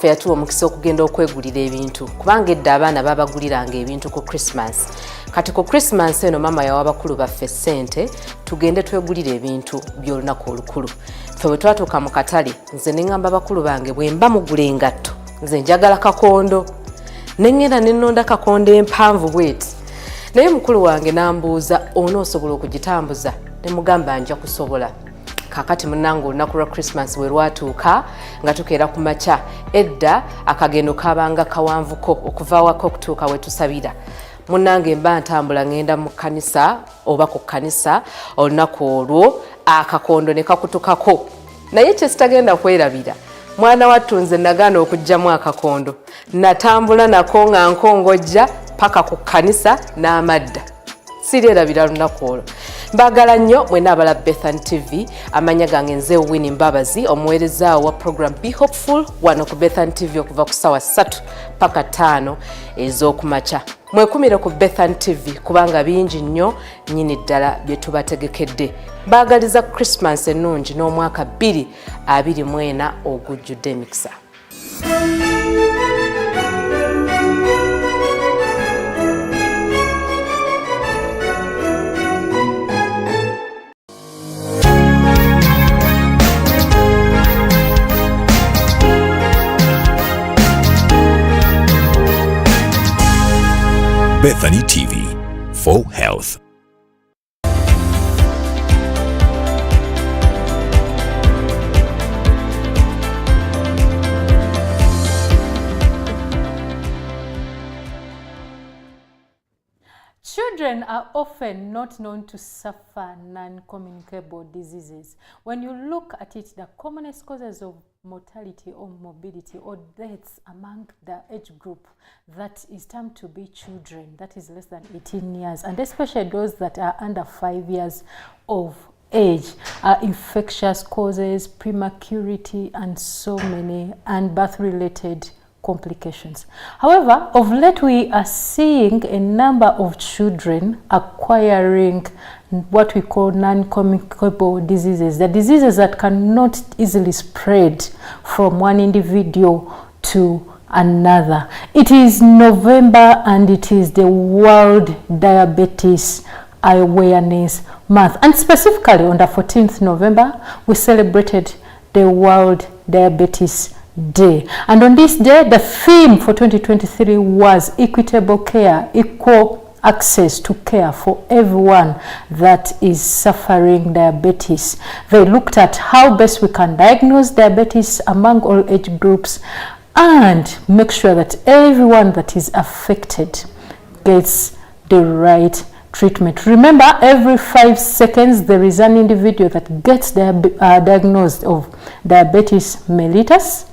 waffe yatuwa omukisa okugenda okwegulira ebintu kubanga edda abaana babaguliranga ebintu ku Christmas. Kati ku Christmas eno mama yawa bakulu baffe ssente tugende twegulira ebintu by'olunaku olukulu. Ffe bwe twatuuka mu katale nze ne ngamba bakulu bange bwe mba mugula engatto nze njagala kakondo ne ngenda ne nnonda kakondo empanvu bweti. Naye mukulu wange n'ambuuza onoosobola okugitambuza ne mugamba nja kusobola. Kakati munango olunaku lwa Christmas we lwatuuka nga tukeera ku makya edda akagendo kabanga kawanvuko okuva wako okutuuka we tusabira. Munange mba ntambula ngenda mu kanisa oba ku kanisa olunaku olwo akakondo ne kakutukako. Naye kye sitagenda kwerabira mwana wattu nze nagaana okugyamu akakondo natambula nako nga nkongojja paka ku kanisa n'amadda. Sirerabira lunaku olwo. Mbagala nnyo mwena abala Bethany TV amanya gange nze Winnie Mbabazi omuweereza wa program Be Hopeful wano ku Bethany TV okuva ku sawa 3 paka 5 ez'okumakya. Mwekumire ku Bethany TV kubanga bingi nnyo nnyini ddala bye tubategekedde. Mbagaliza Christmas ennungi n'omwaka 2024 ogujjudde emikisa. Bethany TV for health. Children are often not known to suffer non-communicable diseases. When you look at it, the commonest causes of mortality or morbidity or deaths among the age group that is termed to be children, that is less than 18 years, and especially those that are under 5 years of age, are infectious causes, prematurity, and so many, and birth-related complications. However, of late we are seeing a number of children acquiring what we call non-communicable diseases, the diseases that cannot easily spread from one individual to another. It is November and it is the World Diabetes Awareness Month, and specifically on the 14th November we celebrated the World Diabetes Day, and on this day the theme for 2023 was equitable care, equal access to care for everyone that is suffering diabetes. They looked at how best we can diagnose diabetes among all age groups and make sure that everyone that is affected gets the right treatment. Remember, every 5 seconds there is an individual that gets diagnosed of diabetes mellitus.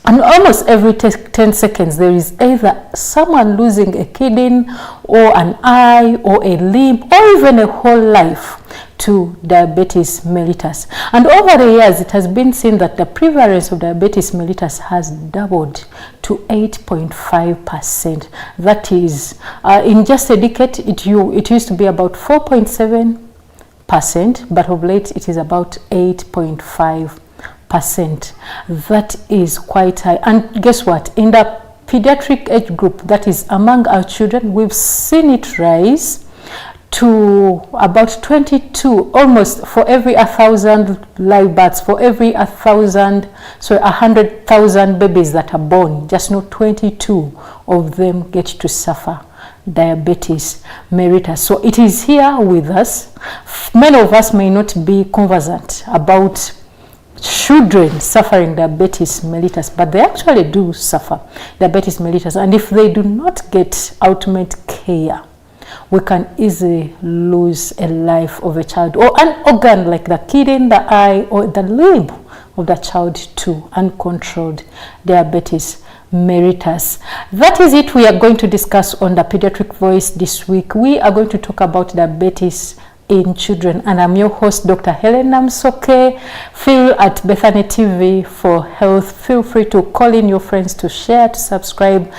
And almost every 10 seconds, there is either someone losing a kidney or an eye or a limb or even a whole life to diabetes mellitus. And over the years, it has been seen that the prevalence of diabetes mellitus has doubled to 8.5%. That is, in just a decade, it used to be about 4.7%, but of late it is about 8.5%. That is quite high. And guess what? In the pediatric age group, that is among our children, we've seen it rise to about 22, almost for every 1,000 live births, for every 100,000 babies that are born, just not 22 of them get to suffer diabetes mellitus. So it is here with us. Many of us may not be conversant about children suffering diabetes mellitus, but they actually do suffer diabetes mellitus, and if they do not get ultimate care, we can easily lose a life of a child or an organ like the kidney, the eye, or the limb of the child to uncontrolled diabetes mellitus. That is it we are going to discuss on the Pediatric Voice this week. We are going to talk about diabetes in children, and I'm your host, Dr. Helen Namsoke. Feel at Bethany TV for health. Feel free to call in your friends, to share, to subscribe.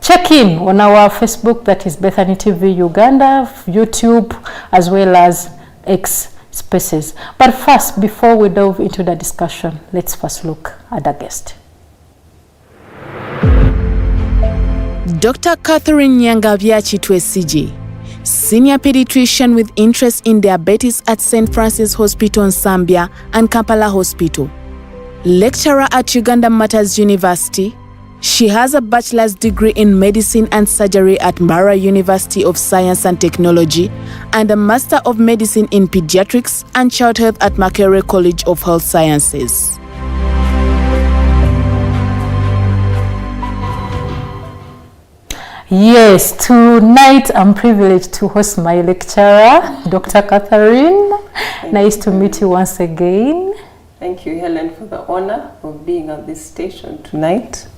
Check in on our Facebook, that is Bethany TV Uganda, YouTube, as well as X Spaces. But first, before we delve into the discussion, let's first look at the guest. Dr. Catherine Nyangabyachi Twesije, Senior Pediatrician with interest in diabetes at St. Francis Hospital in Zambia and Kampala Hospital. Lecturer at Uganda Matters University, she has a bachelor's degree in medicine and surgery at Mara University of Science and Technology and a master of medicine in pediatrics and child health at Makerere College of Health Sciences. Yes, tonight I'm privileged to host my lecturer, Dr. Catherine. Nice to meet you once again. Thank you, Helen, for the honor of being at this station tonight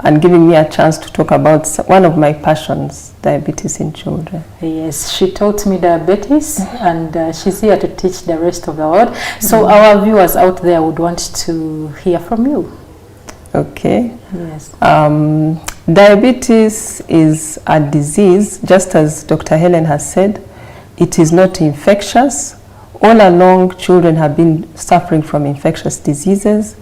and giving me a chance to talk about one of my passions, diabetes in children. Yes, she taught me diabetes and she's here to teach the rest of the world. So our viewers out there would want to hear from you. Okay. Yes. Diabetes is a disease, just as Dr. Helen has said. It is not infectious. All along, children have been suffering from infectious diseases.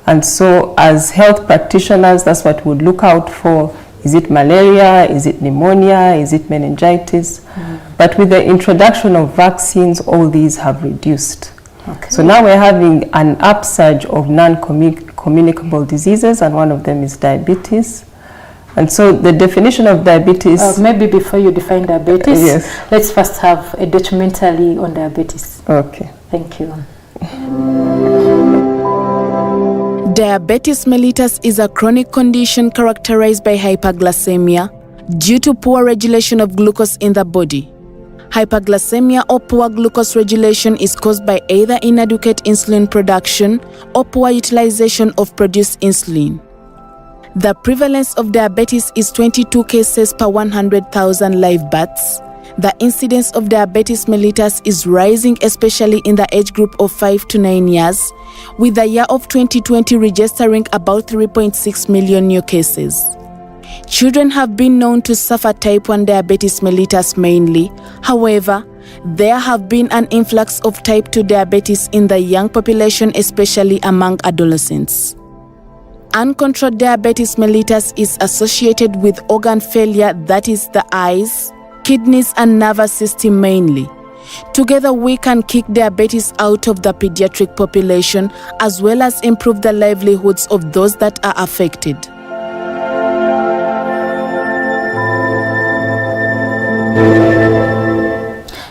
And so as health practitioners, that's what we would look out for. Is it malaria? Is it pneumonia? Is it meningitis? But with the introduction of vaccines, all these have reduced. Okay. So now we're having an upsurge of non-communicable diseases, and one of them is diabetes. And so the definition of diabetes... maybe before you define diabetes, yes. Let's first have a documentary on diabetes. Okay. Thank you. Diabetes mellitus is a chronic condition characterized by hyperglycemia due to poor regulation of glucose in the body. Hyperglycemia or poor glucose regulation is caused by either inadequate insulin production or poor utilization of produced insulin. The prevalence of diabetes is 22 cases per 100,000 live births. The incidence of diabetes mellitus is rising, especially in the age group of 5 to 9 years, with the year of 2020 registering about 3.6 million new cases. Children have been known to suffer type 1 diabetes mellitus mainly. However, there have been an influx of type 2 diabetes in the young population, especially among adolescents. Uncontrolled diabetes mellitus is associated with organ failure, that is the eyes, kidneys and nervous system mainly. Together we can kick diabetes out of the pediatric population as well as improve the livelihoods of those that are affected.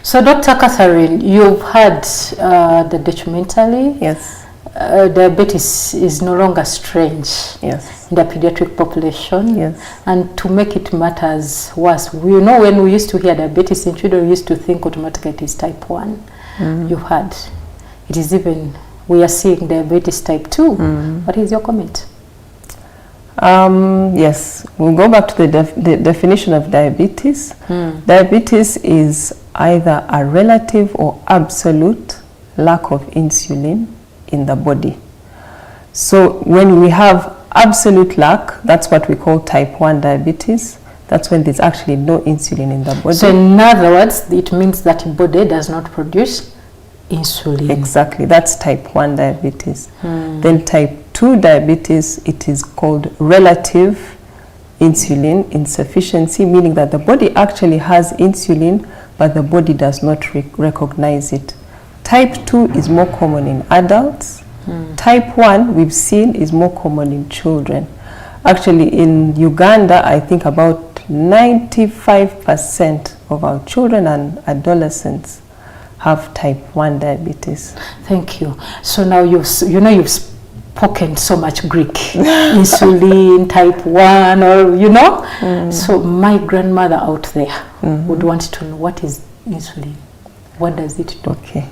So Dr. Catherine, you've heard the documentary. Yes. Diabetes is no longer strange Yes. in the pediatric population. Yes. And to make it matters worse, we know when we used to hear diabetes in children, we used to think automatically it is type 1. You've heard. It is even, we are seeing diabetes type 2. What is your comment? Yes, we'll go back to the definition of diabetes. Diabetes is either a relative or absolute lack of insulin in the body. So when we have absolute lack, that's what we call type 1 diabetes. That's when there's actually no insulin in the body. So in other words, it means that the body does not produce insulin. Exactly, that's type 1 diabetes. Then type 2 diabetes, it is called relative insulin insufficiency, meaning that the body actually has insulin, but the body does not recognize it. Type 2 is more common in adults. Type 1, we've seen, is more common in children. Actually, in Uganda, I think about 95% of our children and adolescents have type 1 diabetes. Thank you. So now you've spoken so much Greek. Insulin, type 1, or So my grandmother out there would want to know, what is insulin? What does it do? Okay.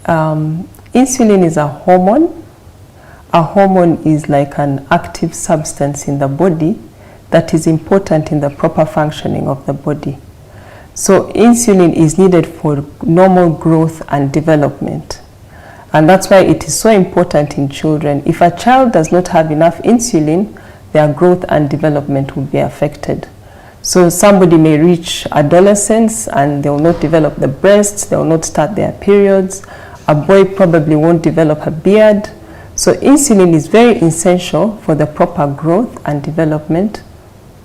Insulin is a hormone. A hormone is like an active substance in the body that is important in the proper functioning of the body. So insulin is needed for normal growth and development. And that's why it is so important in children. If a child does not have enough insulin, their growth and development will be affected. So somebody may reach adolescence and they will not develop the breasts, they will not start their periods. A boy probably won't develop a beard. So insulin is very essential for the proper growth and development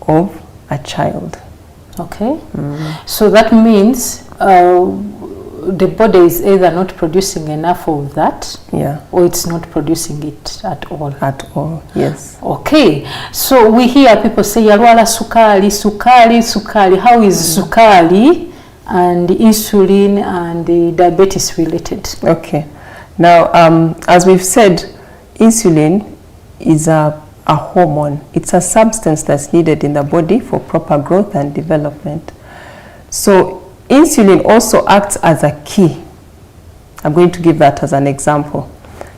of a child. Okay. So that means the body is either not producing enough of that, or it's not producing it at all. At all, yes. Okay. So we hear people say, "Yalwala sukari, sukari, sukari." How is sukari and insulin and the diabetes related? Okay. Now, as we've said, insulin is a hormone. It's a substance that's needed in the body for proper growth and development. So insulin also acts as a key. I'm going to give that as an example.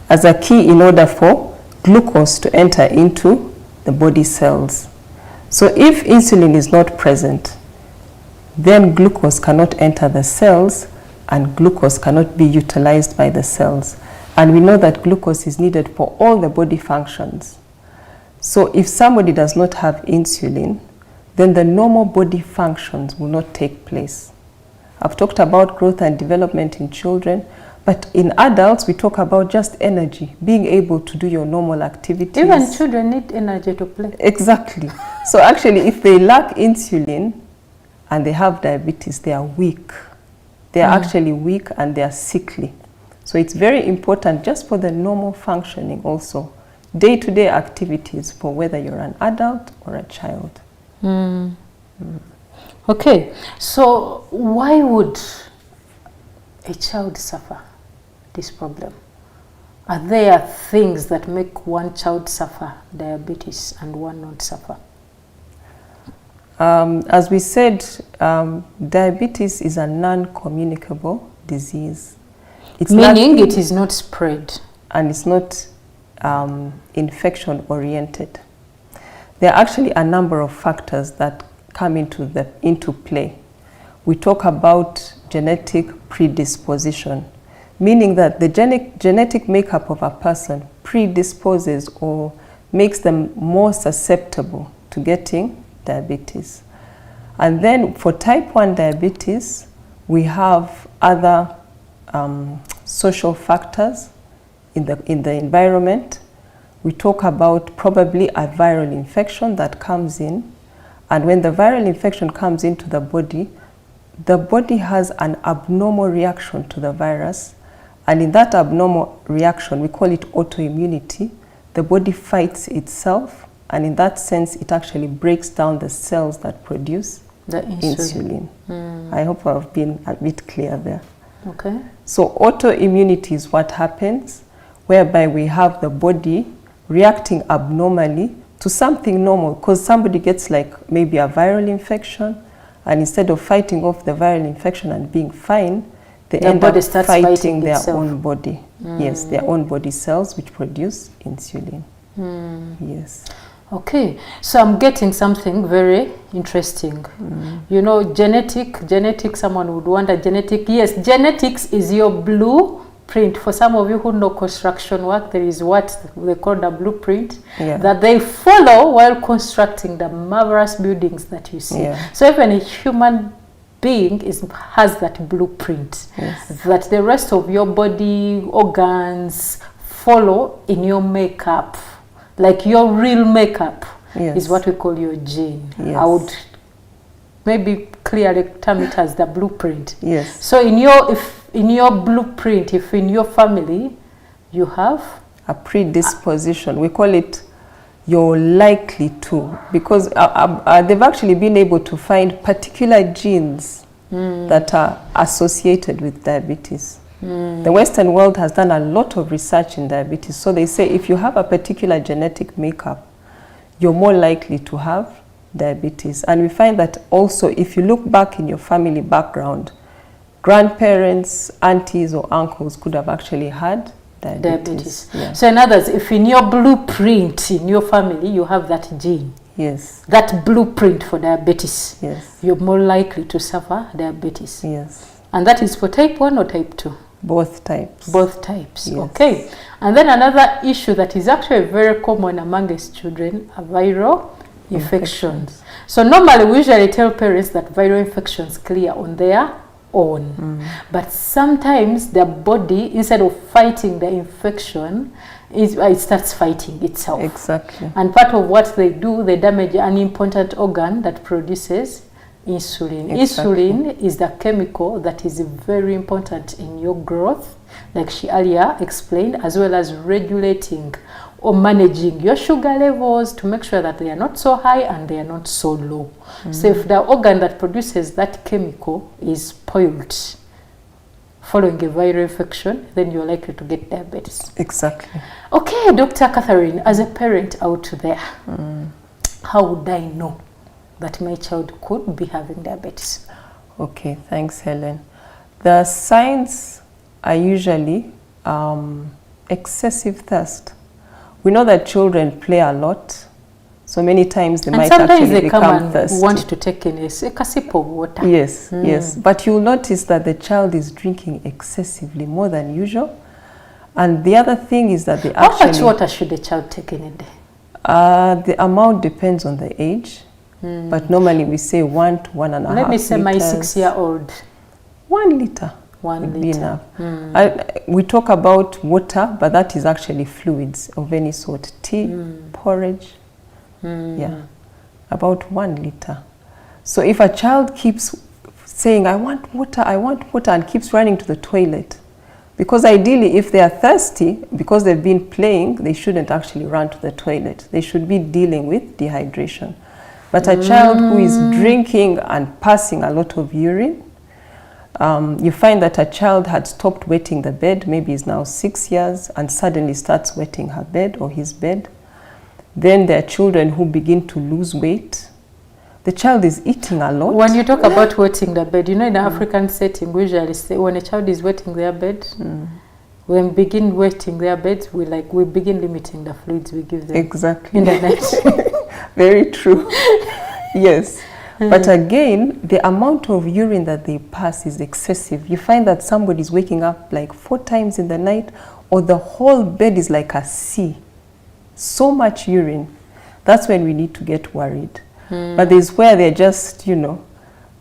As a key in order for glucose to enter into the body cells. So if insulin is not present, then glucose cannot enter the cells and glucose cannot be utilized by the cells. And we know that glucose is needed for all the body functions. So if somebody does not have insulin, then the normal body functions will not take place. I've talked about growth and development in children, but in adults we talk about just energy, being able to do your normal activities. Even children need energy to play. Exactly. So actually if they lack insulin and they have diabetes, they are weak. They are actually weak and they are sickly. So it's very important just for the normal functioning also, day-to-day activities for whether you're an adult or a child. Okay, so why would a child suffer this problem? Are there things that make one child suffer diabetes and one not suffer? As we said, diabetes is a non-communicable disease. It's meaning it is not spread. And it's not infection-oriented. There are actually a number of factors that come into play. We talk about genetic predisposition, meaning that the genetic makeup of a person predisposes or makes them more susceptible to getting diabetes. And then for type 1 diabetes, we have other social factors in the environment. We talk about probably a viral infection that comes in, and when the viral infection comes into the body has an abnormal reaction to the virus, and in that abnormal reaction, we call it autoimmunity. The body fights itself, and in that sense, it actually breaks down the cells that produce the insulin. I hope I've been a bit clear there. Okay. So autoimmunity is what happens, whereby we have the body reacting abnormally to something normal, because somebody gets like maybe a viral infection, and instead of fighting off the viral infection and being fine, they end up fighting their own body. Yes, their own body cells which produce insulin. Yes. Okay, so I'm getting something very interesting. You know, genetic, someone would wonder, genetic, yes, genetics is your blueprint. For some of you who know construction work, there is what they call the blueprint that they follow while constructing the marvelous buildings that you see. So even a human being has that blueprint that the rest of your body organs follow in your makeup. Like your real makeup is what we call your gene. I would maybe clearly term it as the blueprint. So in your blueprint, if in your family you have a predisposition, we call it you're likely to, because they've actually been able to find particular genes that are associated with diabetes. The Western world has done a lot of research in diabetes. So they say if you have a particular genetic makeup, you're more likely to have diabetes. And we find that also if you look back in your family background, grandparents, aunties or uncles could have actually had diabetes. So in other words, if in your blueprint in your family you have that gene, that blueprint for diabetes, you're more likely to suffer diabetes. And that is for type 1 or type 2? Both types. Both types, okay. And then another issue that is actually very common amongst children are viral infections. So normally we usually tell parents that viral infections clear on their own. But sometimes the body, instead of fighting the infection, it starts fighting itself. Exactly. And part of what they do, they damage an important organ that produces insulin. Exactly. Insulin is the chemical that is very important in your growth, like she earlier explained, as well as regulating or managing your sugar levels to make sure that they are not so high and they are not so low. So if the organ that produces that chemical is spoiled following a viral infection, then you're likely to get diabetes. Exactly. Okay, Dr. Catherine, as a parent out there, how would I know that my child could be having diabetes? Okay, thanks, Helen. The signs are usually excessive thirst. We know that children play a lot, so many times they might actually become thirsty. And want to take in a sip of water. Yes, yes. But you'll notice that the child is drinking excessively, more than usual. And the other thing is that they actually... How much water should a child take in a day? The amount depends on the age, but normally we say 1 to 1.5 liters. Let me say my 6-year-old. 1 liter. 1 would liter. be enough. We talk about water, but that is actually fluids of any sort. Tea, porridge, yeah, about 1 liter. So if a child keeps saying, I want water, and keeps running to the toilet, because ideally if they are thirsty, because they've been playing, they shouldn't actually run to the toilet. They should be dealing with dehydration. But a child who is drinking and passing a lot of urine, you find that a child had stopped wetting the bed, maybe is now 6 years, and suddenly starts wetting her bed or his bed. Then there are children who begin to lose weight. The child is eating a lot. When you talk about wetting the bed, you know, in an African setting, we usually say when a child is wetting their bed, when we begin wetting their beds, we begin limiting the fluids we give them. Exactly. In the night. Very true. Yes. But again, the amount of urine that they pass is excessive. You find that somebody's waking up like 4 times in the night, or the whole bed is like a sea. So much urine. That's when we need to get worried. But there's where they're just, you know,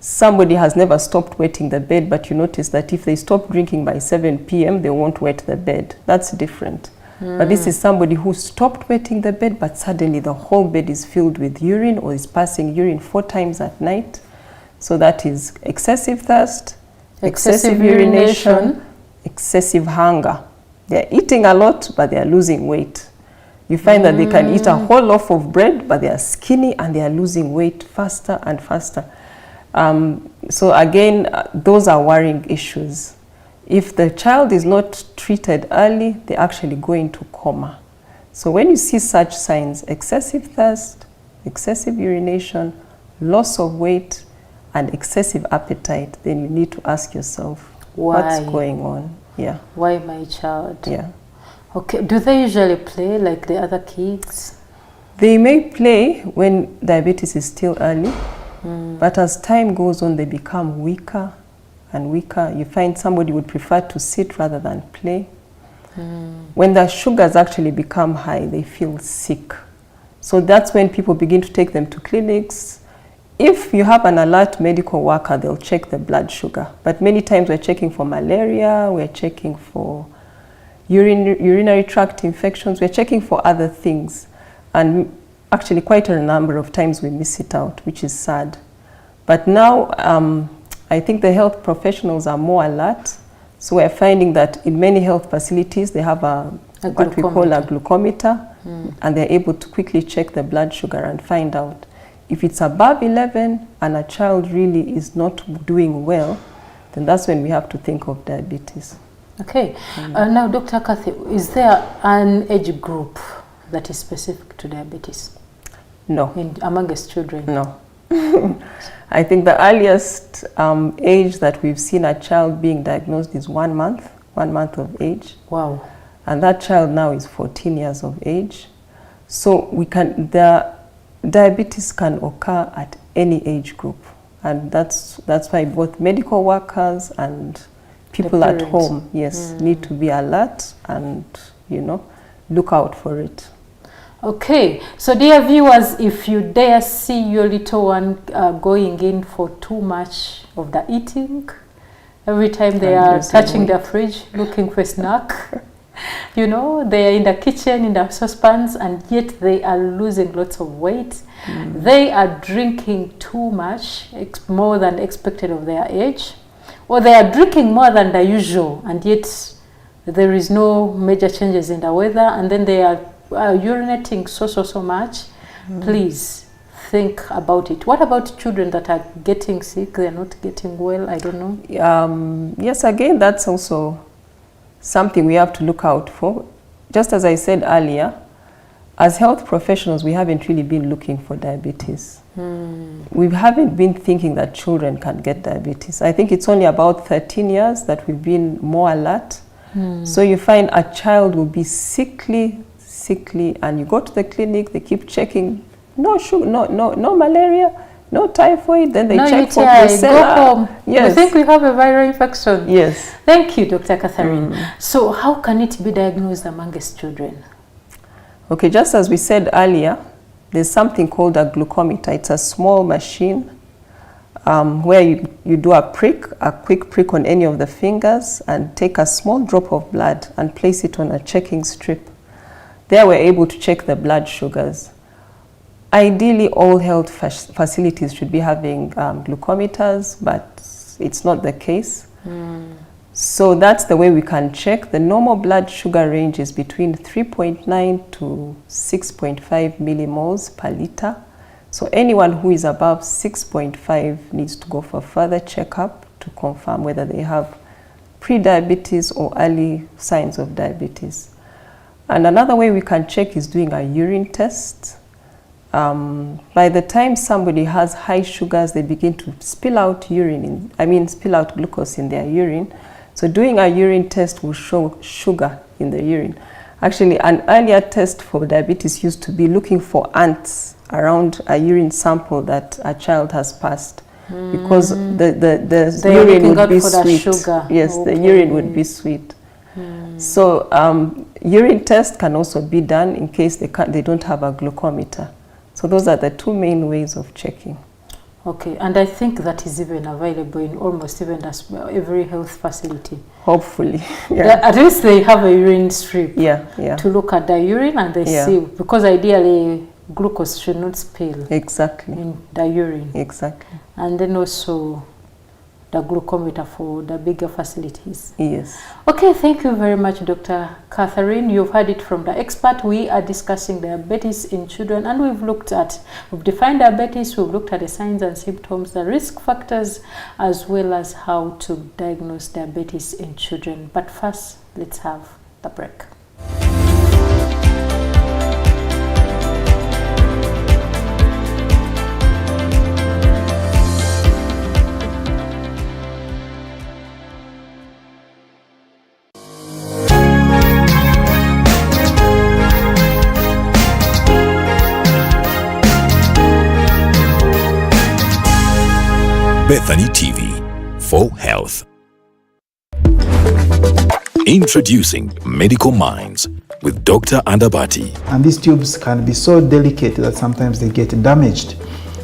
somebody has never stopped wetting the bed, but you notice that if they stop drinking by 7 p.m., they won't wet the bed. That's different. But this is somebody who stopped wetting the bed, but suddenly the whole bed is filled with urine, or is passing urine 4 times at night. So that is excessive thirst, excessive urination, excessive hunger. They're eating a lot, but they're losing weight. You find that they can eat a whole loaf of bread, but they are skinny and they are losing weight faster and faster. So again, those are worrying issues. If the child is not treated early, they actually go into coma. So when you see such signs, excessive thirst, excessive urination, loss of weight, and excessive appetite, then you need to ask yourself, what's going on? Yeah. Why my child? Yeah. Okay, do they usually play like the other kids? They may play when diabetes is still early, but as time goes on, they become weaker and weaker. You find somebody would prefer to sit rather than play. When the sugars actually become high, they feel sick. So that's when people begin to take them to clinics. If you have an alert medical worker, they'll check the blood sugar. But many times we're checking for malaria, we're checking for urinary tract infections, we're checking for other things. And actually quite a number of times we miss it out, which is sad. But now I think the health professionals are more alert. So we're finding that in many health facilities, they have what we call a glucometer, and they're able to quickly check the blood sugar and find out if it's above 11 and a child really is not doing well, then that's when we have to think of diabetes. Okay. Now, Dr. Kathy, is there an age group that is specific to diabetes? No. Amongst children? No. I think the earliest age that we've seen a child being diagnosed is 1 month, 1 month of age. Wow. And that child now is 14 years of age. So the diabetes can occur at any age group. And that's why both medical workers and people at home, yes, need to be alert and, you know, look out for it. Okay, so dear viewers, if you dare see your little one going in for too much of the eating, every time they are touching the fridge looking for a snack, You know, they are in the kitchen, in the saucepans, and yet they are losing lots of weight. They are drinking too much, more than expected of their age, or they are drinking more than the usual, and yet there is no major changes in the weather, and then they are urinating so much. Please think about it. What about children that are getting sick? They're not getting well. I don't know. Yes, again, that's also something we have to look out for. Just as I said earlier, as health professionals, we haven't really been looking for diabetes. We haven't been thinking that children can get diabetes. I think it's only about 13 years that we've been more alert. So you find a child will be sickly, and you go to the clinic, they keep checking, no sugar, no malaria, no typhoid, then they check for Brucella. Go home. Yes. I think we have a viral infection. Yes. Thank you, Dr. Catherine. So how can it be diagnosed amongst children? Okay, just as we said earlier, there's something called a glucometer. It's a small machine where you do a quick prick on any of the fingers and take a small drop of blood and place it on a checking strip. There we're able to check the blood sugars. Ideally, all health facilities should be having glucometers, but it's not the case. So that's the way we can check. The normal blood sugar range is between 3.9 to 6.5 millimoles per liter. So anyone who is above 6.5 needs to go for further checkup to confirm whether they have pre-diabetes or early signs of diabetes. And another way we can check is doing a urine test. By the time somebody has high sugars, they begin to spill out spill out glucose in their urine. So doing a urine test will show sugar in the urine. Actually, an earlier test for diabetes used to be looking for ants around a urine sample that a child has passed, because the urine would be sweet. Yes, okay. The urine would be sweet. So urine test can also be done in case they don't have a glucometer. So those are the two main ways of checking. Okay, and I think that is even available in almost even every health facility. Hopefully, yeah. At least they have a urine strip. Yeah. To look at the urine and they see, because ideally glucose should not spill. Exactly. In the urine. Exactly. And then also the glucometer for the bigger facilities. Yes. Okay, thank you very much, Dr. Catherine. You've heard it from the expert. We are discussing diabetes in children, and we've defined diabetes, we've looked at the signs and symptoms, the risk factors, as well as how to diagnose diabetes in children. But first, let's have the break. Bethany TV for Health. Introducing Medical Minds with Dr. Andabati. And these tubes can be so delicate that sometimes they get damaged.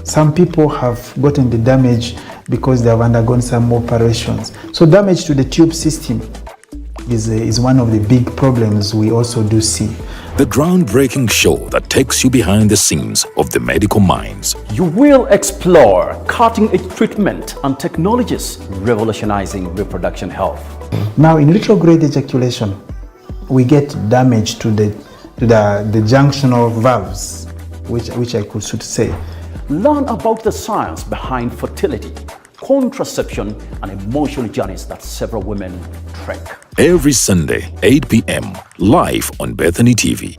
Some people have gotten the damage because they have undergone some operations. So damage to the tube system is one of the big problems we also do see. The groundbreaking show that takes you behind the scenes of the medical minds. You will explore cutting-edge treatment and technologies revolutionizing reproduction health. Now, in retrograde ejaculation, we get damage to the junctional valves, which I could say. Learn about the science behind fertility, contraception, and emotional journeys that several women trek. Every Sunday, 8 p.m, live on Bethany TV.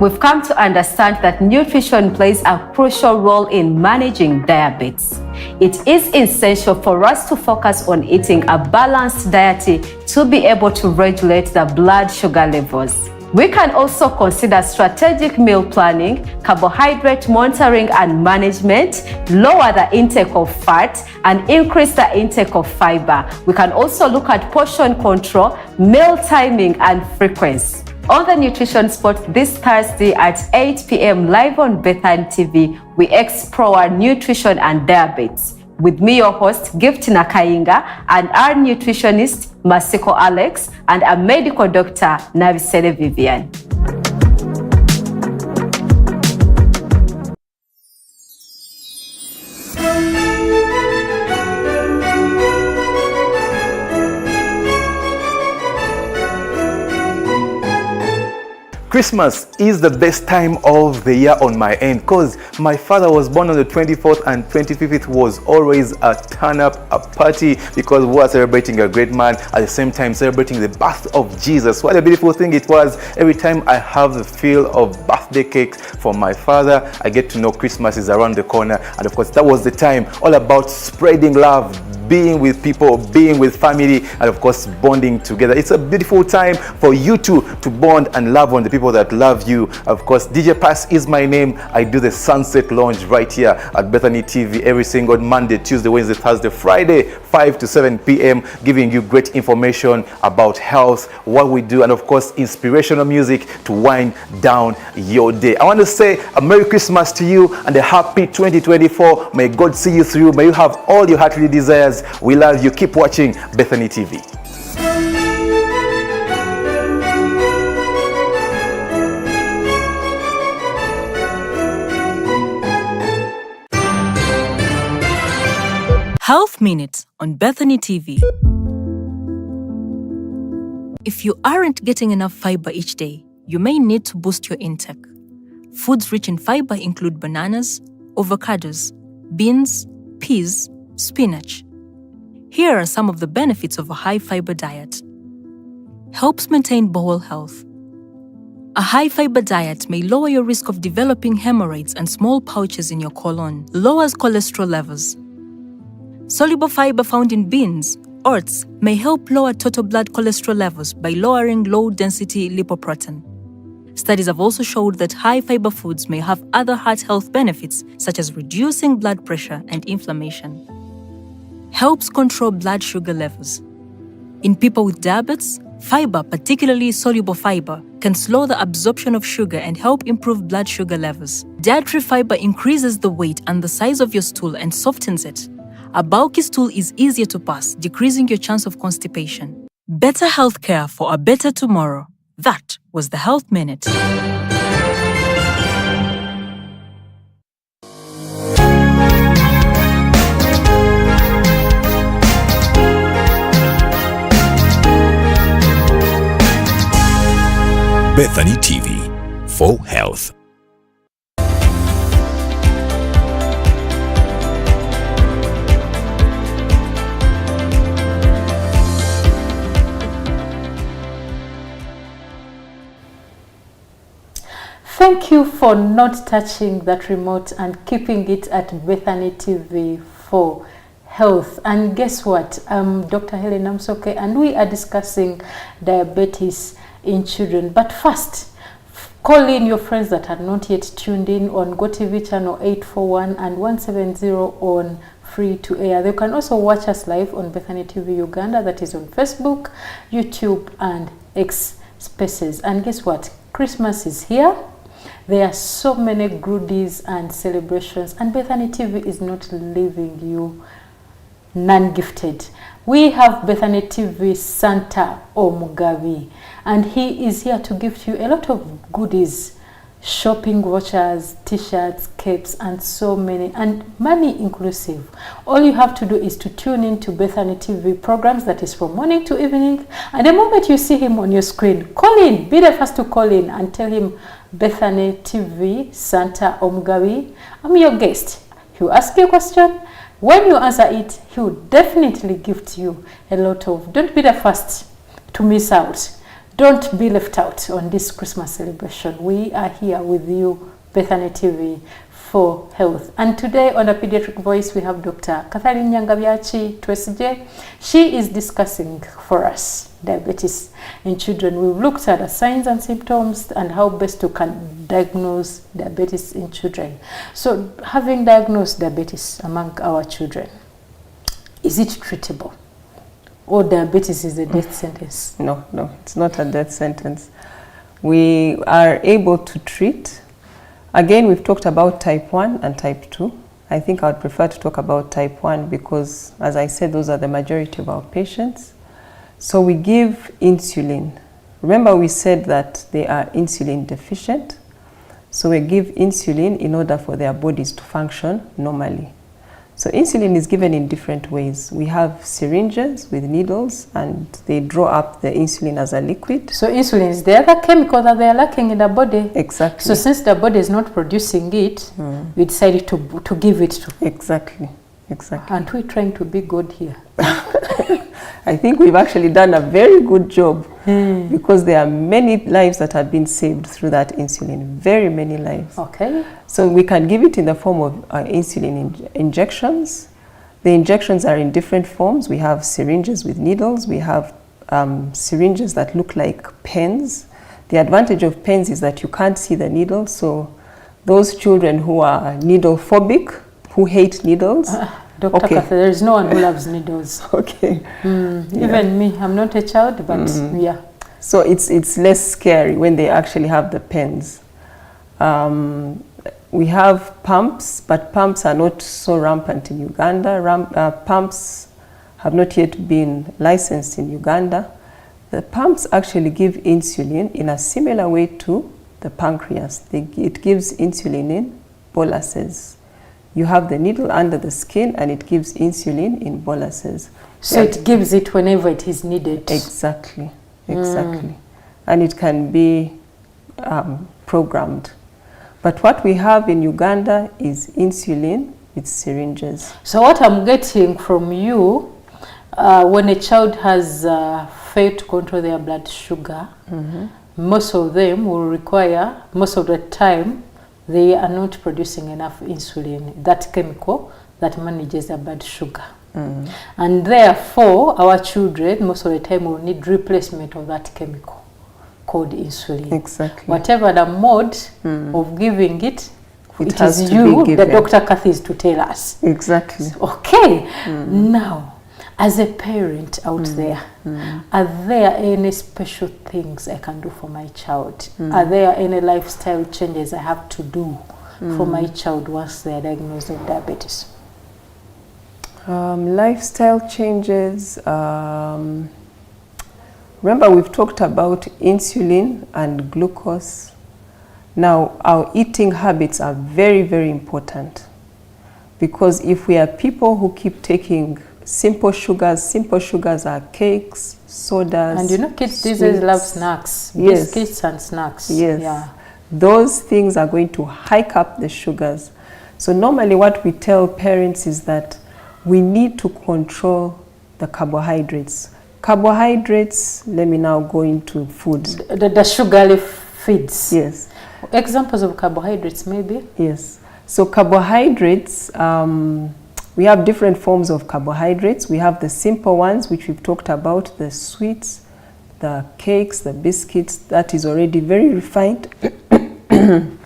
We've come to understand that nutrition plays a crucial role in managing diabetes. It is essential for us to focus on eating a balanced diet to be able to regulate the blood sugar levels. We can also consider strategic meal planning, carbohydrate monitoring and management, lower the intake of fat, and increase the intake of fiber. We can also look at portion control, meal timing, and frequency. On the Nutrition Spot this Thursday at 8 p.m. live on Bethany TV, we explore nutrition and diabetes. with me, your host, Gift Nakainga, and our nutritionist, Masiko Alex, and our medical doctor, Navisele Vivian. Christmas is the best time of the year on my end because my father was born on the 24th and 25th was always a turn up, a party, because we were celebrating a great man at the same time celebrating the birth of Jesus. What a beautiful thing it was. Every time I have the feel of birthday cake from my father, I get to know Christmas is around the corner. And of course, that was the time all about spreading love, being with people, being with family, and of course bonding together. It's a beautiful time for you to bond and love on the people that love you. Of course, DJ Pass is my name. I do the Sunset Lounge right here at Bethany TV every single Monday, Tuesday, Wednesday, Thursday, Friday, 5 to 7 p.m. giving you great information about health, what we do, and of course inspirational music to wind down your day. I want to say a Merry Christmas to you and a happy 2024. May God see you through. May you have all your heartly desires. We love you. Keep watching Bethany TV. Health Minute on Bethany TV. If you aren't getting enough fiber each day, you may need to boost your intake. Foods rich in fiber include bananas, avocados, beans, peas, spinach. Here are some of the benefits of a high-fiber diet. Helps maintain bowel health. A high-fiber diet may lower your risk of developing hemorrhoids and small pouches in your colon. Lowers cholesterol levels. Soluble fiber found in beans, oats, may help lower total blood cholesterol levels by lowering low-density lipoprotein. Studies have also showed that high-fiber foods may have other heart health benefits, such as reducing blood pressure and inflammation. Helps control blood sugar levels. In people with diabetes, fiber, particularly soluble fiber, can slow the absorption of sugar and help improve blood sugar levels. Dietary fiber increases the weight and the size of your stool and softens it. A bulky stool is easier to pass, decreasing your chance of constipation. Better healthcare for a better tomorrow. That was the Health Minute. Bethany TV for health. Thank you for not touching that remote and keeping it at Bethany TV for health. And guess what? I'm Dr. Helen Namsoke, and we are discussing diabetes in children. But first, call in your friends that are not yet tuned in on GoTV channel 841 and 170 on free to air. They can also watch us live on Bethany TV Uganda, that is on Facebook, YouTube, and X Spaces. And guess what? Christmas is here. There are so many goodies and celebrations, and Bethany TV is not leaving you non-gifted. We have Bethany TV Santa Omugabi, and he is here to gift you a lot of goodies, shopping vouchers, t-shirts, capes, and so many, and money inclusive. All you have to do is to tune in to Bethany TV programs, that is from morning to evening, and the moment you see him on your screen, call in, be the first to call in and tell him, Bethany TV Santa Omugabi, I'm your guest. He'll ask you a question. When you answer it, he will definitely gift you a lot of. Don't be the first to miss out. Don't be left out on this Christmas celebration. We are here with you, Bethany TV for health. And today on the Pediatric Voice, we have Dr. Catherine Nyangabiachi Twesije. She is discussing for us diabetes in children. We've looked at the signs and symptoms and how best to diagnose diabetes in children. So having diagnosed diabetes among our children, is it treatable? Or diabetes is a death sentence? No, it's not a death sentence. We are able to treat. Again, we've talked about type 1 and type 2. I think I would prefer to talk about type 1 because, as I said, those are the majority of our patients. So we give insulin. Remember we said that they are insulin deficient. So we give insulin in order for their bodies to function normally. So insulin is given in different ways. We have syringes with needles and they draw up the insulin as a liquid. So insulin is the other chemical that they are lacking in the body. Exactly. So since the body is not producing it, we decided to give it to. Exactly. Exactly. Aren't we trying to be good here? I think we've actually done a very good job because there are many lives that have been saved through that insulin, very many lives. Okay. So we can give it in the form of insulin injections. The injections are in different forms. We have syringes with needles. We have syringes that look like pens. The advantage of pens is that you can't see the needle. So those children who are needle phobic, who hate needles. Dr. Okay. Cathy, there is no one who loves needles. Okay. Even me, I'm not a child, but yeah. So it's less scary when they actually have the pens. We have pumps, but pumps are not so rampant in Uganda. Pumps have not yet been licensed in Uganda. The pumps actually give insulin in a similar way to the pancreas. It gives insulin in boluses. You have the needle under the skin and it gives insulin in boluses. So it gives it whenever it is needed. Exactly, exactly. And it can be programmed. But what we have in Uganda is insulin with syringes. So what I'm getting from you, when a child has failed to control their blood sugar, most of them will require, most of the time, they are not producing enough insulin, that chemical that manages their blood sugar. And therefore, our children, most of the time, will need replacement of that chemical called insulin. Exactly. Whatever the mode of giving it, it has is to you, be the given. Dr. Cathy, is to tell us. Exactly. Okay. Now, as a parent out there, are there any special things I can do for my child? Are there any lifestyle changes I have to do for my child once they are diagnosed with diabetes? Lifestyle changes. Remember, we've talked about insulin and glucose. Now, our eating habits are very, very important because if we are people who keep taking simple sugars are cakes, sodas. And you know, kids these days love snacks, biscuits and snacks. Yes. Yeah. Those things are going to hike up the sugars. So normally what we tell parents is that we need to control the carbohydrates. Carbohydrates, let me now go into food. The sugary feeds. Yes. Examples of carbohydrates maybe? Yes. So carbohydrates, we have different forms of carbohydrates. We have the simple ones, which we've talked about, the sweets, the cakes, the biscuits, that is already very refined. Then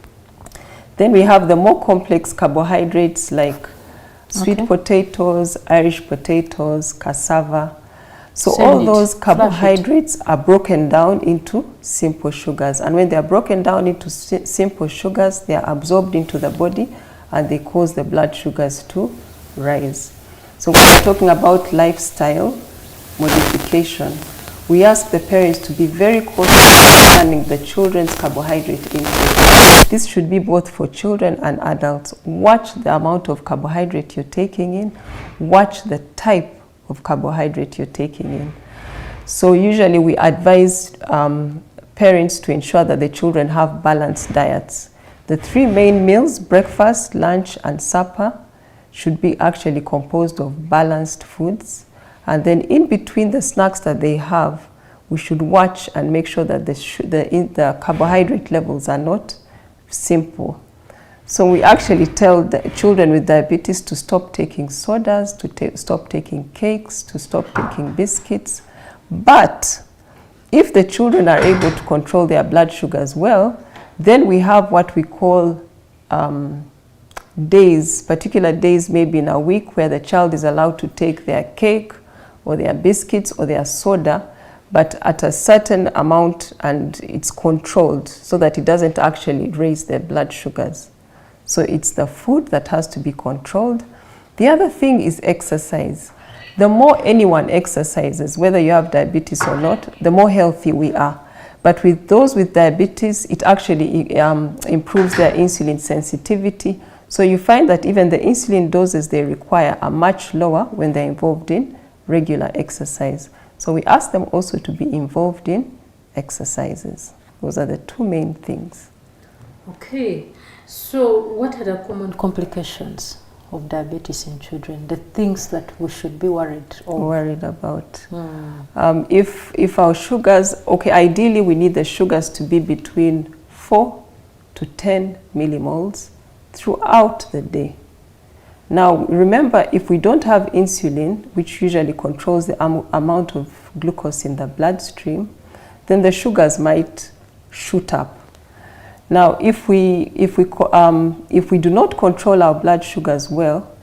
we have the more complex carbohydrates like sweet potatoes, Irish potatoes, cassava. So all those carbohydrates are broken down into simple sugars. And when they are broken down into simple sugars, they are absorbed into the body and they cause the blood sugars to rise. So when we're talking about lifestyle modification, we ask the parents to be very cautious understanding the children's carbohydrate intake. This should be both for children and adults. Watch the amount of carbohydrate you're taking in. Watch the type of carbohydrate you're taking in. So usually we advise parents to ensure that the children have balanced diets. The 3 main meals, breakfast, lunch, and supper, should be actually composed of balanced foods. And then in between the snacks that they have, we should watch and make sure that the carbohydrate levels are not simple. So we actually tell the children with diabetes to stop taking sodas, to stop taking cakes, to stop taking biscuits. But if the children are able to control their blood sugars well, then we have what we call days, particular days maybe in a week where the child is allowed to take their cake or their biscuits or their soda, but at a certain amount and it's controlled so that it doesn't actually raise their blood sugars. So it's the food that has to be controlled. The other thing is exercise. The more anyone exercises, whether you have diabetes or not, the more healthy we are. But with those with diabetes, it actually improves their insulin sensitivity. So you find that even the insulin doses they require are much lower when they're involved in regular exercise. So we ask them also to be involved in exercises. Those are the two main things. Okay, so what are the common complications of diabetes in children? The things that we should be worried about. If our sugars, okay, ideally we need the sugars to be between 4 to 10 millimoles throughout the day. Now remember, if we don't have insulin, which usually controls the amount of glucose in the bloodstream, then the sugars might shoot up. Now, if we do not control our blood sugars well,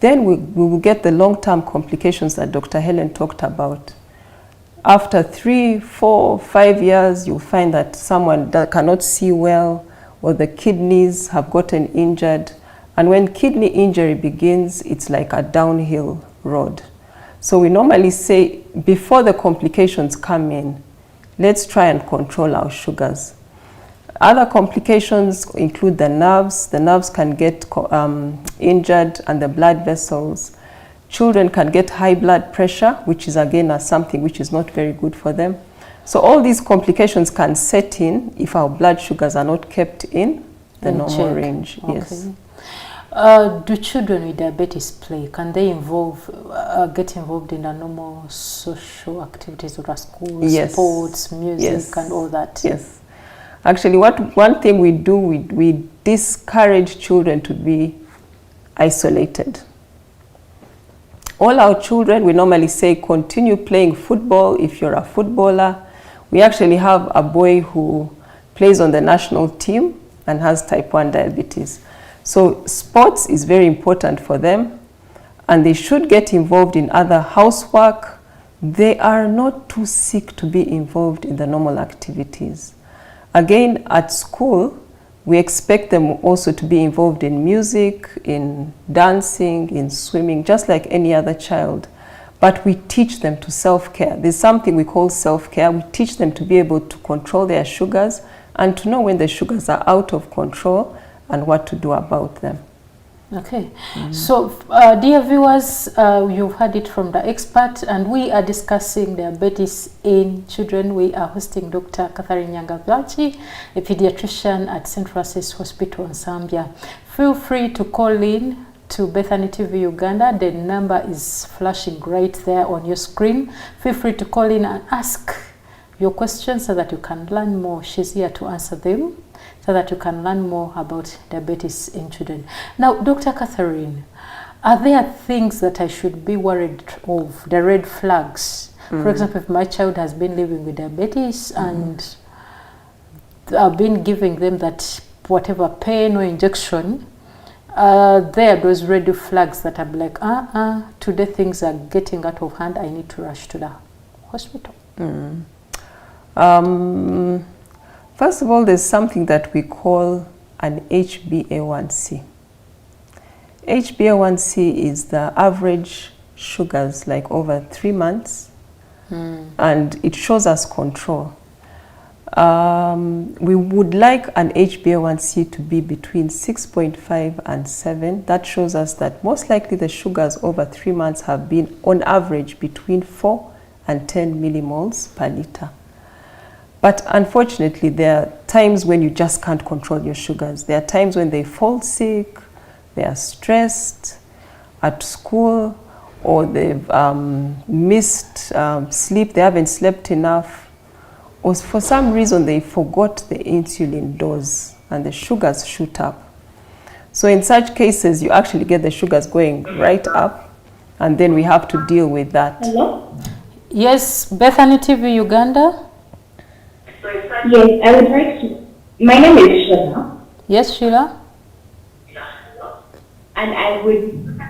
then we will get the long-term complications that Dr. Helen talked about. After 3, 4, 5 years, you'll find that someone that cannot see well, or the kidneys have gotten injured. And when kidney injury begins, it's like a downhill road. So we normally say, before the complications come in, let's try and control our sugars. Other complications include the nerves. The nerves can get injured, and the blood vessels. Children can get high blood pressure, which is again something which is not very good for them. So all these complications can set in if our blood sugars are not kept in the normal range. Okay. Yes. Do children with diabetes play? Can they get involved in the normal social activities of the school, yes. sports, music, yes. and all that? Yes. Actually, one thing we do, we discourage children to be isolated. All our children, we normally say, continue playing football if you're a footballer. We actually have a boy who plays on the national team and has type 1 diabetes. So sports is very important for them, and they should get involved in other housework. They are not too sick to be involved in the normal activities. Again, at school, we expect them also to be involved in music, in dancing, in swimming, just like any other child. But we teach them to self-care. There's something we call self-care. We teach them to be able to control their sugars and to know when the sugars are out of control and what to do about them. Okay, so dear viewers, you've heard it from the expert, and we are discussing diabetes in children. We are hosting Dr. Catherine Nyanga-Vlachi, a pediatrician at St. Francis Hospital in Zambia. Feel free to call in to Bethany TV Uganda. The number is flashing right there on your screen. Feel free to call in and ask your questions so that you can learn more. She's here to answer them, so that you can learn more about diabetes in children. Now, Dr. Catherine, are there things that I should be worried of, the red flags? For example, if my child has been living with diabetes and I've been giving them that whatever pain or injection, there are those red flags that I'm like, today things are getting out of hand, I need to rush to the hospital. First of all, there's something that we call an HbA1c. HbA1c is the average sugars like over 3 months, and it shows us control. We would like an HbA1c to be between 6.5 and 7. That shows us that most likely the sugars over 3 months have been on average between 4 and 10 millimoles per liter. But unfortunately, there are times when you just can't control your sugars. There are times when they fall sick, they are stressed at school, or they've missed sleep, they haven't slept enough, or for some reason they forgot the insulin dose and the sugars shoot up. So in such cases, you actually get the sugars going right up, and then we have to deal with that. Hello? Yes, Bethany TV Uganda. Yes, I would like to. My name is Sheila. Yes, Sheila. And I would.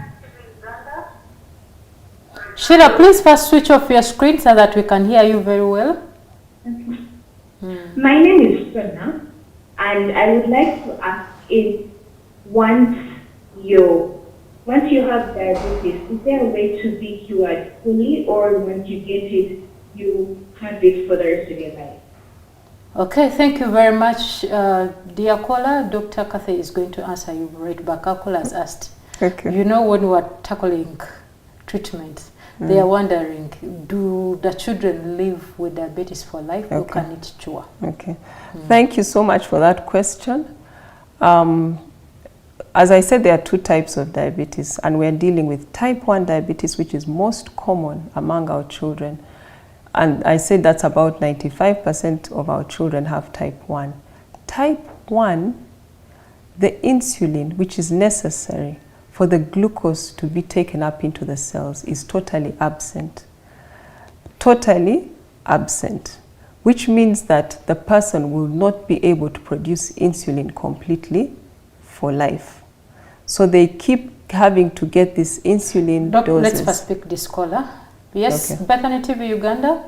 Sheila, please first switch off your screen so that we can hear you very well. Okay. My name is Sheila, and I would like to ask if once you have diabetes, is there a way to be cured fully, or once you get it, you have it for the rest of your life? Okay, thank you very much, dear caller. Dr. Cathy is going to answer you right back. Our caller has asked. Okay. You know, when we are tackling treatment, they are wondering, do the children live with diabetes for life, or can it cure? Okay. Thank you so much for that question. As I said, there are two types of diabetes, and we're dealing with type 1 diabetes, which is most common among our children. And I said that's about 95% of our children have type 1. Type 1, the insulin, which is necessary for the glucose to be taken up into the cells, is totally absent. Totally absent, which means that the person will not be able to produce insulin completely for life. So they keep having to get this insulin doses. Let's first pick this caller. Yes, okay. Bethany TV Uganda.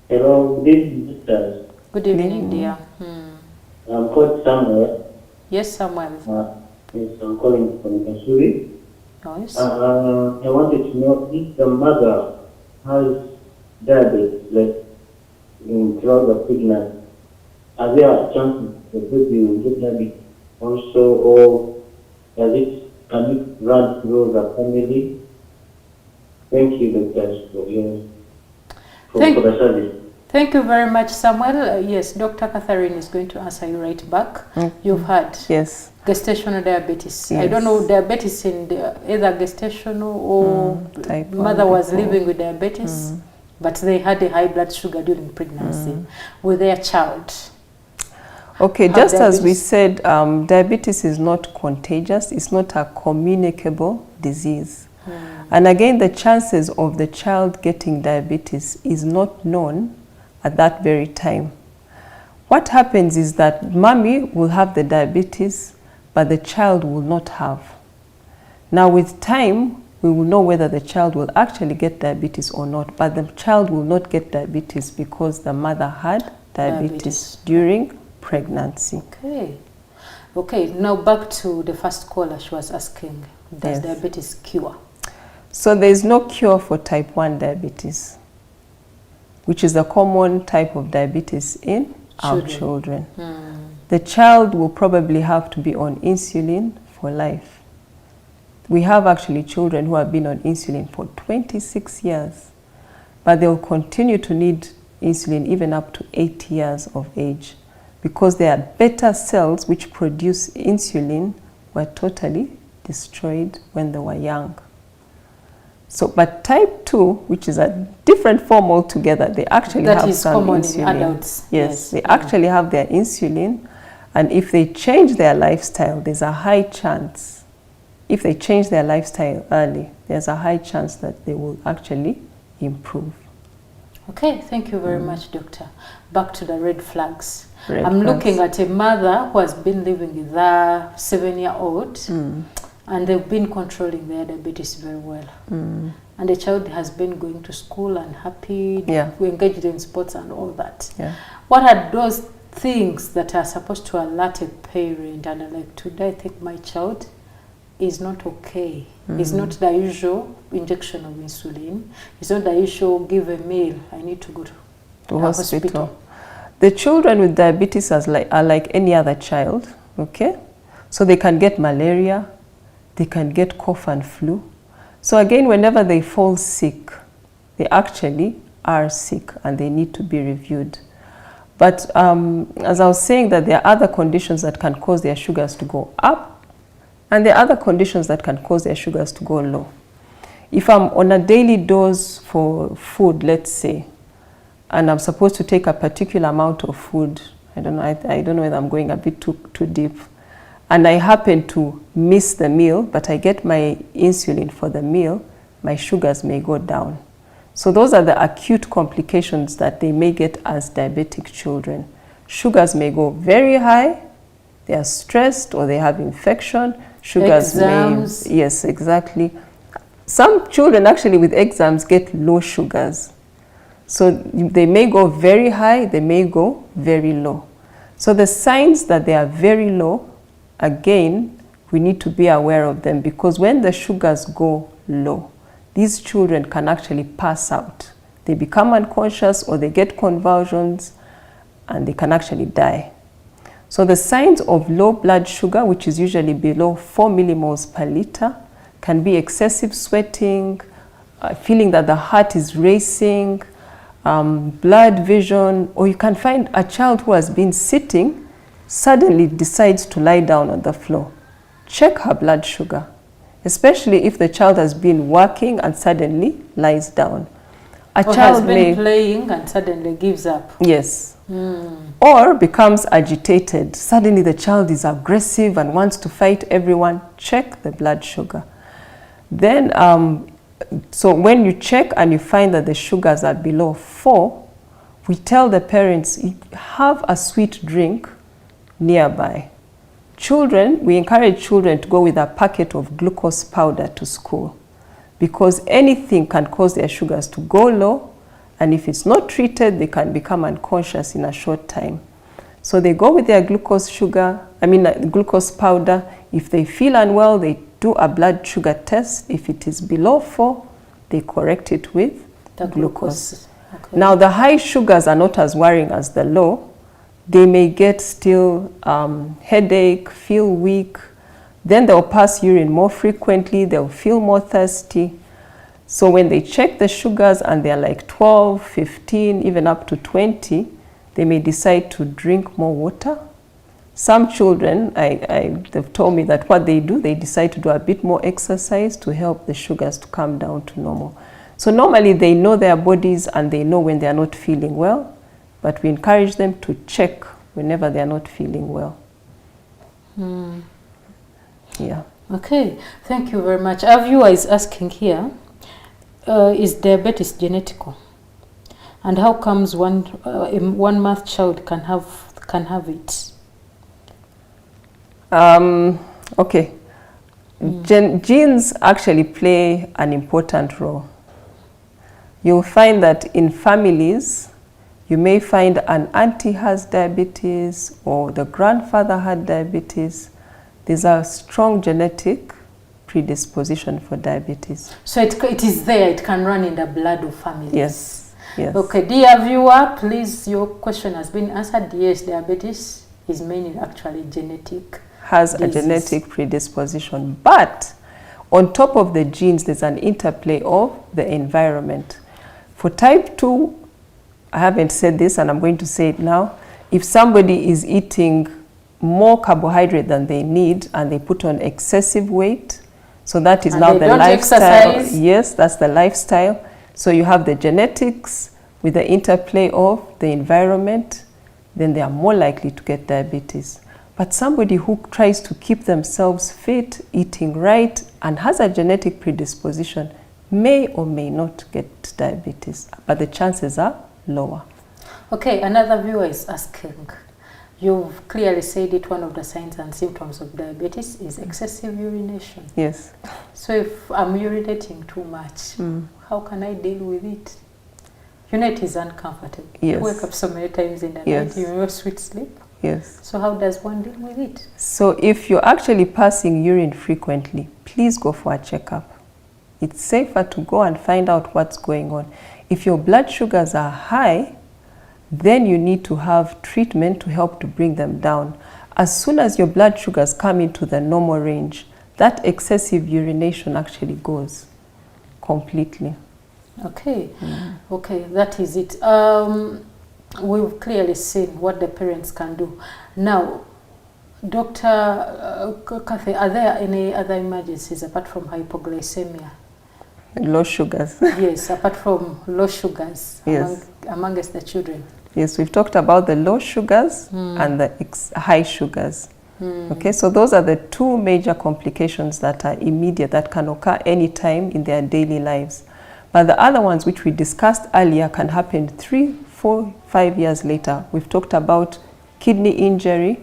Hello, good evening, sisters. Good evening, dear. I'm called Samuel. Yes, Samuel. Yes, I'm calling from Kasuri. Yes. I wanted to know if the mother has diabetes, like throughout the pregnancy, are there a chance the baby will get diabetes also, or can it run through the family? Thank you, doctors, for the service. Thank you very much, Samuel. Yes, Dr. Catherine is going to answer you right back. You've had gestational diabetes. Yes. I don't know, diabetes in either gestational or mother was living with diabetes, but they had a high blood sugar during pregnancy with their child. Okay, just as we said, diabetes is not contagious. It's not a communicable disease. And again, the chances of the child getting diabetes is not known at that very time. What happens is that mommy will have the diabetes, but the child will not have. Now with time, we will know whether the child will actually get diabetes or not, but the child will not get diabetes because the mother had diabetes during pregnancy. Okay, now back to the first caller. She was asking, does diabetes cure? So there is no cure for type 1 diabetes, which is a common type of diabetes in our children. The child will probably have to be on insulin for life. We have actually children who have been on insulin for 26 years, but they'll continue to need insulin even up to 8 years of age, because their beta cells which produce insulin were totally destroyed when they were young. So, but type 2, which is a different form altogether, they actually have some insulin. In adults. Yes, they actually have their insulin, and if they change their lifestyle, there's a high chance. If they change their lifestyle early, there's a high chance that they will actually improve. Okay, thank you very much, doctor. Back to the red flags. I'm looking at a mother who has been living with a 7-year-old, and they've been controlling their diabetes very well. And the child has been going to school and happy, engaged in sports and all that. What are those things that are supposed to alert a parent and like, today I think my child is not okay? It's not the usual injection of insulin. It's not the usual give a meal. I need to go to hospital. The children with diabetes are like any other child, okay? So they can get malaria, they can get cough and flu. So again, whenever they fall sick, they actually are sick and they need to be reviewed. But as I was saying, that there are other conditions that can cause their sugars to go up, and there are other conditions that can cause their sugars to go low. If I'm on a daily dose for food, let's say, and I'm supposed to take a particular amount of food, I don't know whether I'm going a bit too deep, and I happen to miss the meal, but I get my insulin for the meal, my sugars may go down. So those are the acute complications that they may get as diabetic children. Sugars may go very high, they are stressed or they have infection. Sugars exams. Yes, exactly. Some children actually with exams get low sugars. So they may go very high, they may go very low. So the signs that they are very low, again, we need to be aware of them, because when the sugars go low, these children can actually pass out. They become unconscious or they get convulsions and they can actually die. So the signs of low blood sugar, which is usually below 4 millimoles per liter, can be excessive sweating, feeling that the heart is racing, blurred vision, or you can find a child who has been sitting suddenly decides to lie down on the floor. Check her blood sugar, especially if the child has been working and suddenly lies down. A or child has been playing and suddenly gives up. Yes. Or becomes agitated. Suddenly the child is aggressive and wants to fight everyone. Check the blood sugar. Then, so when you check and you find that the sugars are below 4, we tell the parents, have a sweet drink nearby. Children, we encourage children to go with a packet of glucose powder to school, because anything can cause their sugars to go low, and if it's not treated, they can become unconscious in a short time. So they go with their glucose powder. If they feel unwell, they do a blood sugar test. If it is below 4, they correct it with the glucose. Okay. Now, the high sugars are not as worrying as the low. They may get still headache, feel weak. Then they'll pass urine more frequently. They'll feel more thirsty. So when they check the sugars and they're like 12, 15, even up to 20, they may decide to drink more water. Some children, they've told me that what they do, they decide to do a bit more exercise to help the sugars to come down to normal. So normally they know their bodies and they know when they are not feeling well, but we encourage them to check whenever they are not feeling well. Yeah. Okay, thank you very much. Our viewer is asking here, is diabetes genetical? And how comes a 1-month child can have it? Okay. Genes actually play an important role. You'll find that in families, you may find an auntie has diabetes or the grandfather had diabetes. There's a strong genetic predisposition for diabetes. So it is there, it can run in the blood of families. Yes, yes. Okay, dear viewer, please, your question has been answered. Yes, diabetes is mainly actually genetic. Has a genetic predisposition. But on top of the genes, there's an interplay of the environment. For type 2, I haven't said this and I'm going to say it now. If somebody is eating more carbohydrate than they need and they put on excessive weight, so that is now the lifestyle. Exercise. Yes, that's the lifestyle. So you have the genetics with the interplay of the environment, then they are more likely to get diabetes. But somebody who tries to keep themselves fit, eating right, and has a genetic predisposition may or may not get diabetes, but the chances are lower. Okay, another viewer is asking, you've clearly said it, one of the signs and symptoms of diabetes is excessive urination. Yes. So if I'm urinating too much, how can I deal with it? You know it is uncomfortable. Yes. You wake up so many times in the Yes. night, you're in sweet sleep. Yes. So how does one deal with it? So if you're actually passing urine frequently, please go for a checkup. It's safer to go and find out what's going on. If your blood sugars are high, then you need to have treatment to help to bring them down. As soon as your blood sugars come into the normal range, that excessive urination actually goes completely. Okay, okay, that is it. We've clearly seen what the parents can do. Now, Dr. Kathy, are there any other emergencies apart from hypoglycemia? Low sugars. Yes, apart from low sugars, Yes. amongst the children. Yes, we've talked about the low sugars and the high sugars. Okay, so those are the two major complications that are immediate, that can occur anytime in their daily lives. But the other ones which we discussed earlier can happen 3, 4, 5 years later. We've talked about kidney injury,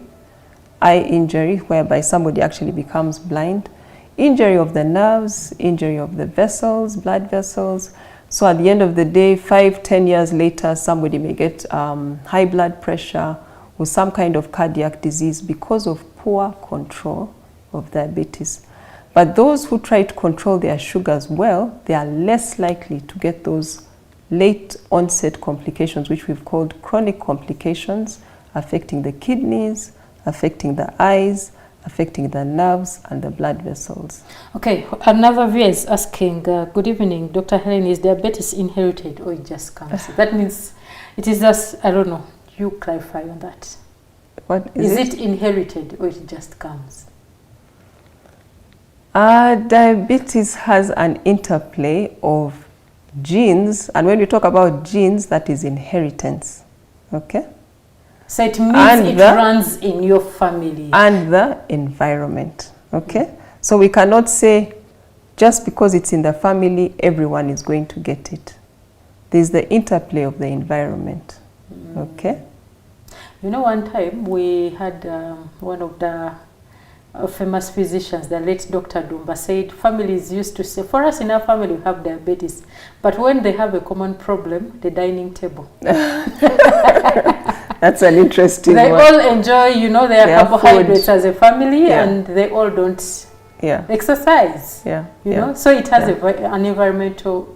eye injury, whereby somebody actually becomes blind, injury of the nerves, injury of the vessels, blood vessels. So at the end of the day, 5, 10 years later, somebody may get high blood pressure or some kind of cardiac disease because of poor control of diabetes. But those who try to control their sugars well, they are less likely to get those late onset complications, which we've called chronic complications, affecting the kidneys, affecting the eyes, affecting the nerves and the blood vessels. Okay, another viewer is asking, good evening, Dr. Helen, is diabetes inherited or it just comes? That means it is just, I don't know, you clarify on that. What is it inherited or it just comes? Diabetes has an interplay of genes, and when we talk about genes, that is inheritance, okay? So it means it runs in your family. And the environment, okay? So we cannot say just because it's in the family, everyone is going to get it. There's the interplay of the environment, okay? You know, one time we had one of the famous physicians, the late Dr. Dumba, said families used to say, for us in our family we have diabetes, but when they have a common problem, the dining table. That's an interesting They one. all enjoy, you know, their carbohydrates as a family, and they all don't exercise. You know, so it has an environmental.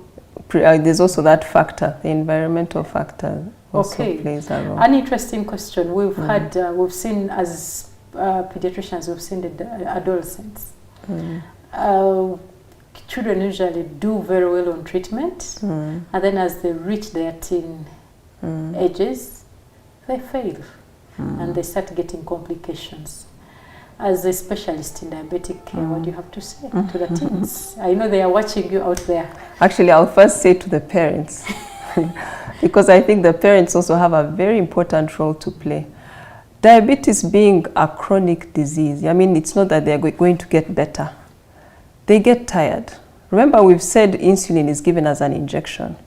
There's also that factor, the environmental factor also plays a role. An interesting question. We've had, we've seen as pediatricians, we've seen the adolescents. Children usually do very well on treatment, and then as they reach their teen ages, they fail and they start getting complications. As a specialist in diabetic care, what do you have to say to the teens? I know they are watching you out there. Actually, I'll first say to the parents, because I think the parents also have a very important role to play. Diabetes being a chronic disease, I mean, it's not that they're going to get better. They get tired. Remember, we've said insulin is given as an injection.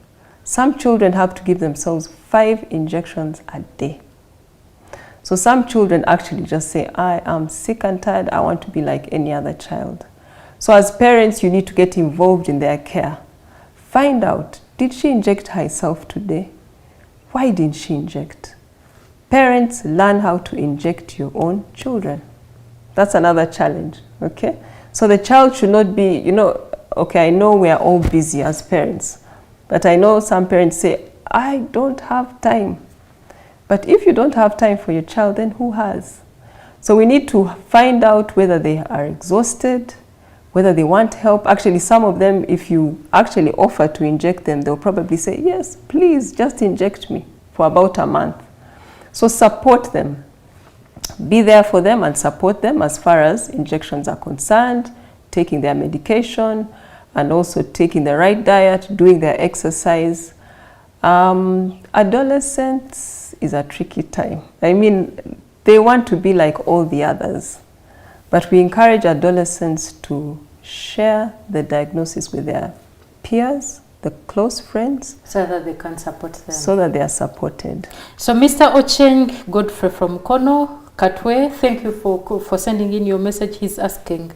Some children have to give themselves 5 injections a day. So some children actually just say, I am sick and tired, I want to be like any other child. So as parents, you need to get involved in their care. Find out, did she inject herself today? Why didn't she inject? Parents, learn how to inject your own children. That's another challenge, okay? So the child should not be, you know, okay, I know we are all busy as parents, but I know some parents say, I don't have time. But if you don't have time for your child, then who has? So we need to find out whether they are exhausted, whether they want help. Actually, some of them, if you actually offer to inject them, they'll probably say, yes, please just inject me for about a month. So support them. Be there for them and support them as far as injections are concerned, taking their medication, and also taking the right diet, doing their exercise. Adolescents is a tricky time. I mean, they want to be like all the others, but we encourage adolescents to share the diagnosis with their peers, the close friends, so that they can support them. So that they are supported. So Mr. Ocheng Godfrey from Kono, Katwe, thank you for sending in your message. He's asking,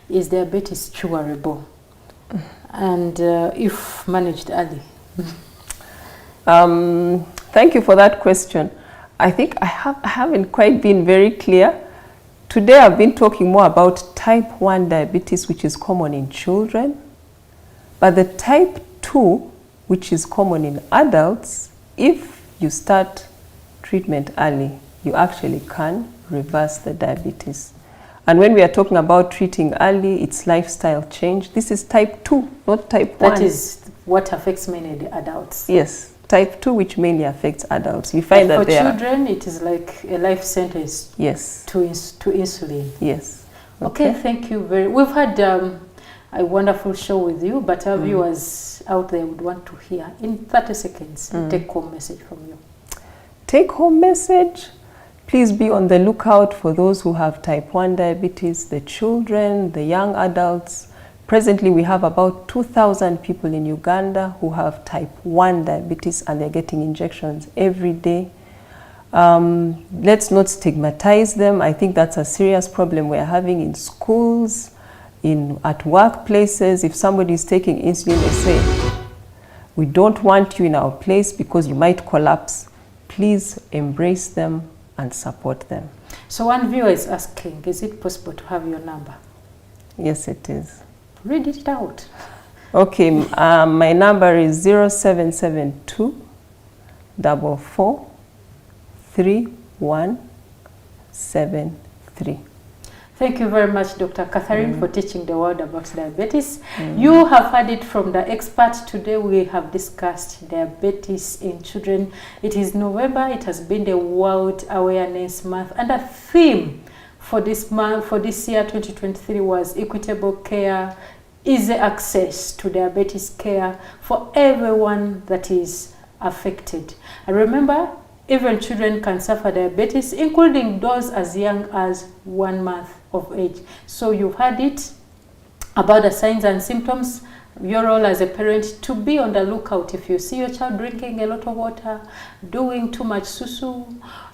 is diabetes curable? And if managed early? Thank you for that question. I think I haven't quite been very clear. Today I've been talking more about type 1 diabetes, which is common in children. But the type 2, which is common in adults, if you start treatment early, you actually can reverse the diabetes. And when we are talking about treating early, it's lifestyle change. This is type 2, not type 1. That is what affects mainly the adults. Yes, type 2, which mainly affects adults. We find that for children, it is like a life sentence. Yes. To insulin. Yes. Okay, thank you very. We've had a wonderful show with you, but our viewers out there would want to hear in 30 seconds. Take home message from you. Take home message. Please be on the lookout for those who have type 1 diabetes, the children, the young adults. Presently, we have about 2,000 people in Uganda who have type 1 diabetes, and they're getting injections every day. Let's not stigmatize them. I think that's a serious problem we're having in schools, at workplaces. If somebody is taking insulin, they say, we don't want you in our place because you might collapse. Please embrace them and support them. So one viewer is asking, is it possible to have your number? Yes, it is. Read it out. Okay, my number is 0772 44 3173. Thank you very much, Dr. Catherine, for teaching the world about diabetes. You have heard it from the expert. Today we have discussed diabetes in children. It is November. It has been the World Awareness Month, and the theme for this month, for this year 2023, was equitable care, easy access to diabetes care for everyone that is affected. And remember, even children can suffer diabetes, including those as young as 1 month of age. So you've heard it about the signs and symptoms. Your role as a parent to be on the lookout. If you see your child drinking a lot of water, doing too much susu,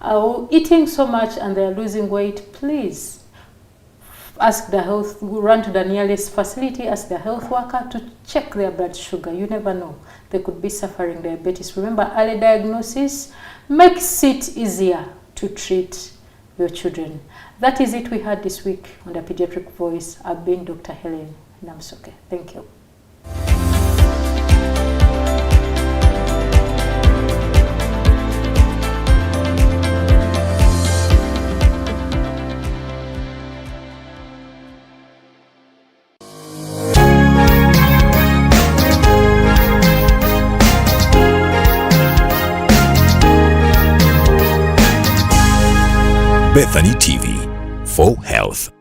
or eating so much and they're losing weight, please ask the health, run to the nearest facility, ask the health worker to check their blood sugar. You never know, they could be suffering diabetes. Remember, early diagnosis makes it easier to treat your children. That is it we had this week on the Pediatric Voice. I've been Dr. Helen Namsoke. Thank you. Bethany TV for health.